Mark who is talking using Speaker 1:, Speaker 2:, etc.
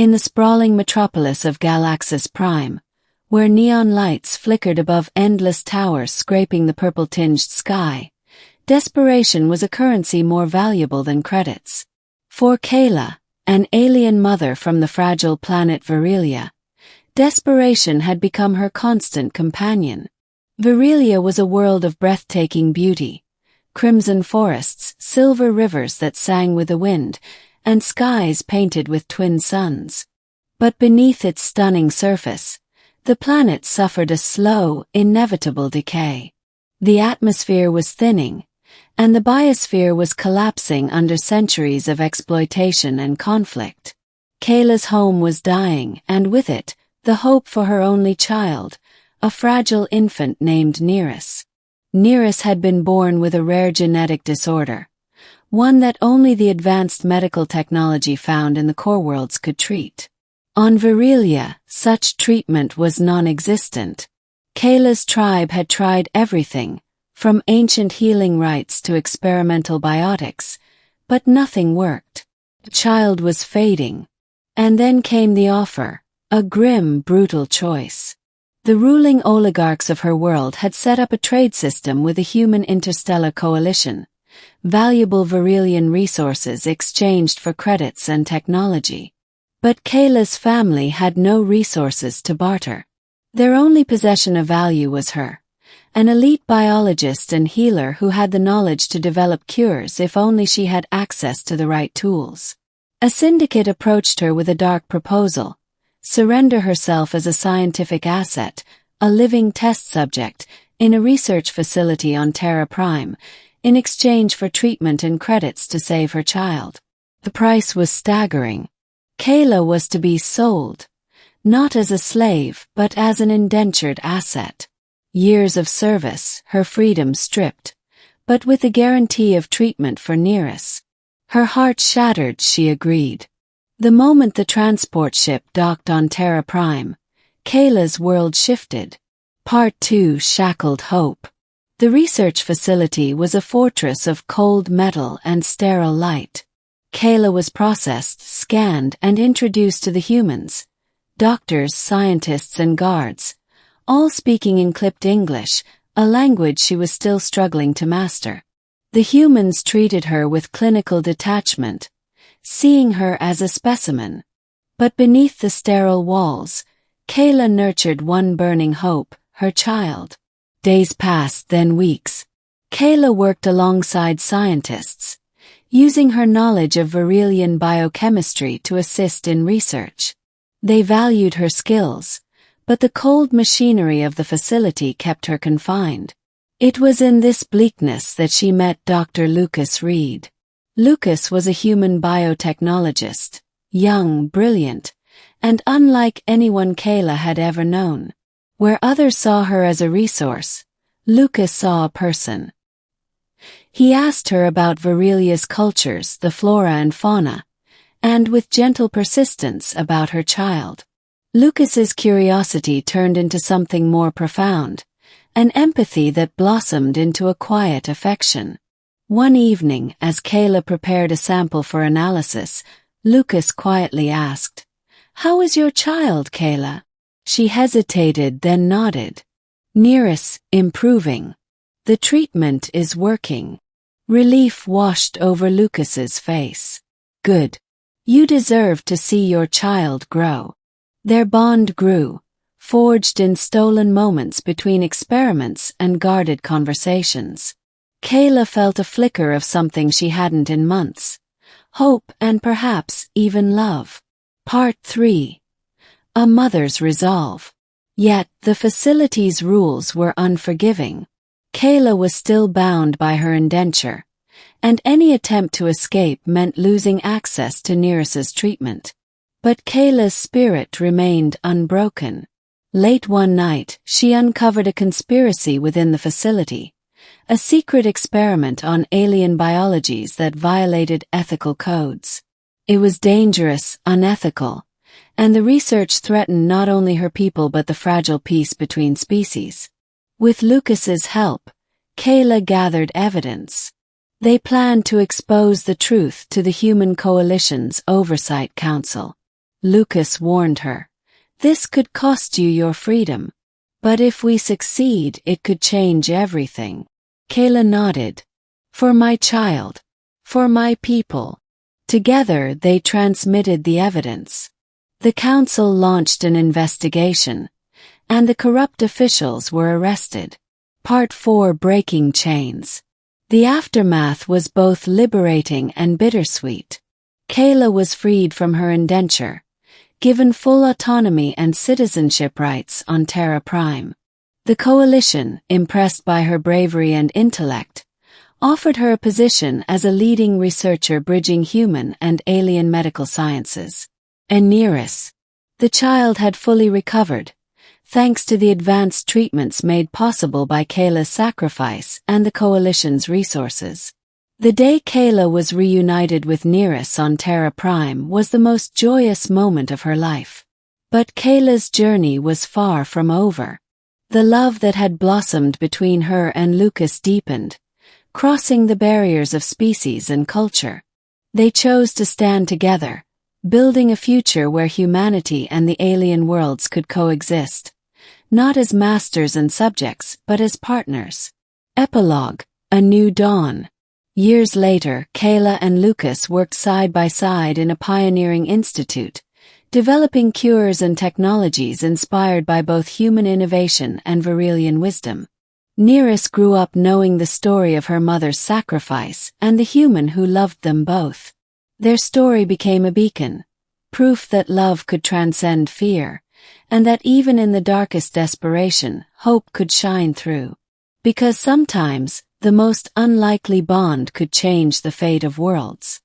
Speaker 1: In the sprawling metropolis of Galaxis Prime, where neon lights flickered above endless towers scraping the purple-tinged sky, desperation was a currency more valuable than credits. For Kaela, an alien mother from the fragile planet Virelia, desperation had become her constant companion. Virelia was a world of breathtaking beauty, crimson forests, silver rivers that sang with the wind, and skies painted with twin suns. But beneath its stunning surface, the planet suffered a slow, inevitable decay. The atmosphere was thinning, and the biosphere was collapsing under centuries of exploitation and conflict. Kaela's home was dying, and with it, the hope for her only child, a fragile infant named Nereus. Nereus had been born with a rare genetic disorder, one that only the advanced medical technology found in the core worlds could treat. On Virelia, such treatment was non-existent. Kaela's tribe had tried everything, from ancient healing rites to experimental biotics, but nothing worked. The child was fading. And then came the offer, a grim, brutal choice. The ruling oligarchs of her world had set up a trade system with a human interstellar coalition, valuable Virelian resources exchanged for credits and technology. But Kaela's family had no resources to barter. Their only possession of value was her, an elite biologist and healer who had the knowledge to develop cures if only she had access to the right tools. A syndicate approached her with a dark proposal: surrender herself as a scientific asset, a living test subject, in a research facility on Terra Prime, in exchange for treatment and credits to save her child. The price was staggering. Kaela was to be sold, not as a slave but as an indentured asset. Years of service, her freedom stripped, but with the guarantee of treatment for Nereus. Her heart shattered, she agreed. The moment the transport ship docked on Terra Prime, Kaela's world shifted. Part 2: Shackled Hope. The research facility was a fortress of cold metal and sterile light. Kaela was processed, scanned, and introduced to the humans, doctors, scientists, and guards, all speaking in clipped English, a language she was still struggling to master. The humans treated her with clinical detachment, seeing her as a specimen. But beneath the sterile walls, Kaela nurtured one burning hope: her child. Days passed, then weeks. Kaela worked alongside scientists, using her knowledge of Virelian biochemistry to assist in research. They valued her skills, but the cold machinery of the facility kept her confined. It was in this bleakness that she met Dr. Lucas Reed. Lucas was a human biotechnologist, young, brilliant, and unlike anyone Kaela had ever known. Where others saw her as a resource, Lucas saw a person. He asked her about Virelia's cultures, the flora and fauna, and with gentle persistence about her child. Lucas's curiosity turned into something more profound, an empathy that blossomed into a quiet affection. One evening, as Kaela prepared a sample for analysis, Lucas quietly asked, "How is your child, Kaela?" She hesitated, then nodded. "Nereus, improving. The treatment is working." Relief washed over Lucas's face. "Good. You deserve to see your child grow." Their bond grew, forged in stolen moments between experiments and guarded conversations. Kaela felt a flicker of something she hadn't in months: hope and perhaps even love. Part 3: A mother's resolve. Yet, the facility's rules were unforgiving. Kaela was still bound by her indenture, and any attempt to escape meant losing access to Nereus's treatment. But Kaela's spirit remained unbroken. Late one night, she uncovered a conspiracy within the facility, a secret experiment on alien biologies that violated ethical codes. It was dangerous, unethical, and the research threatened not only her people but the fragile peace between species. With Lucas's help, Kaela gathered evidence. They planned to expose the truth to the Human Coalition's Oversight Council. Lucas warned her. "This could cost you your freedom. But if we succeed, it could change everything." Kaela nodded. "For my child. For my people." Together they transmitted the evidence. The council launched an investigation, and the corrupt officials were arrested. Part 4: Breaking Chains. The aftermath was both liberating and bittersweet. Kaela was freed from her indenture, given full autonomy and citizenship rights on Terra Prime. The Coalition, impressed by her bravery and intellect, offered her a position as a leading researcher bridging human and alien medical sciences. And Neris. The child had fully recovered, thanks to the advanced treatments made possible by Kaela's sacrifice and the Coalition's resources. The day Kaela was reunited with Neris on Terra Prime was the most joyous moment of her life. But Kaela's journey was far from over. The love that had blossomed between her and Lucas deepened, crossing the barriers of species and culture. They chose to stand together, building a future where humanity and the alien worlds could coexist, not as masters and subjects but as partners. Epilogue: A New Dawn. Years later, Kaela and Lucas worked side by side in a pioneering institute, developing cures and technologies inspired by both human innovation and Virelian wisdom. Neris grew up knowing the story of her mother's sacrifice and the human who loved them both. Their story became a beacon, proof that love could transcend fear, and that even in the darkest desperation, hope could shine through. Because sometimes, the most unlikely bond could change the fate of worlds.